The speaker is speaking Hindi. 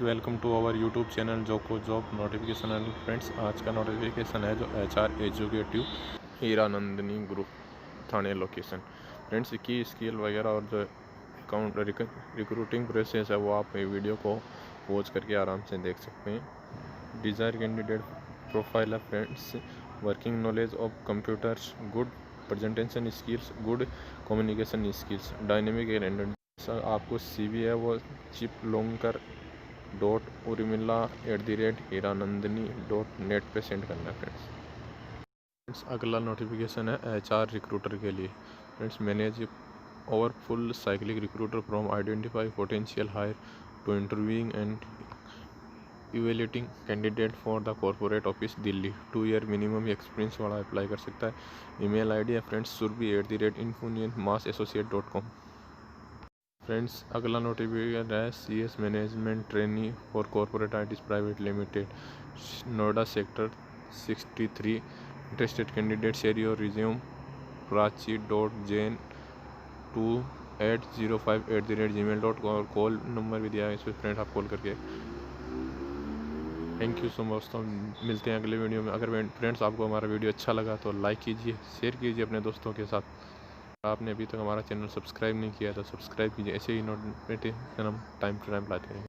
Welcome to our YouTube channel जोको जॉब नोटिफिकेशन। फ्रेंड्स, आज का नोटिफिकेशन है जो HR executive Hiranandani group Thane location. Friends, की स्किल वगैरह और जो अकाउंट रिक्रूटिंग प्रोसेस है वो आप वीडियो को वॉच करके आराम से देख सकते हैं। डिज़ायर कैंडिडेट प्रोफाइल है friends, working knowledge of computers, good presentation skills, good communication skills, dynamic and आपको CV है वो chiplonkar.urmila@hiranandani.net पे सेंड करना है फ्रेंड्स। अगला नोटिफिकेशन है HR रिक्रूटर के लिए। Friends, manage over full cyclic recruiter from identify potential hire to interviewing and evaluating candidate for the corporate office Delhi. 2 year minimum experience वाला अप्लाई कर सकता है। ईमेल ID है फ्रेंड्स surbi@infonianmassassociate.com। फ्रेंड्स, अगला नोटिफिकेशन है CS management trainee for corporate IT private limited, Noida sector 63। Interested candidate share your resume prachi.jain2@05@gmail.com और कॉल नंबर भी दिया है इस पर फ्रेंड आप कॉल करके। थैंक यू सो मच दोस्तों, मिलते हैं अगले वीडियो में। अगर फ्रेंड्स आपको हमारा वीडियो अच्छा लगा तो लाइक कीजिए, शेयर कीजिए अपने दोस्तों के साथ। आपने अभी तक हमारा चैनल सब्सक्राइब नहीं किया तो सब्सक्राइब कीजिए। ऐसे ही नोटिफिकेशन हम टाइम टू टाइम लाते हैं।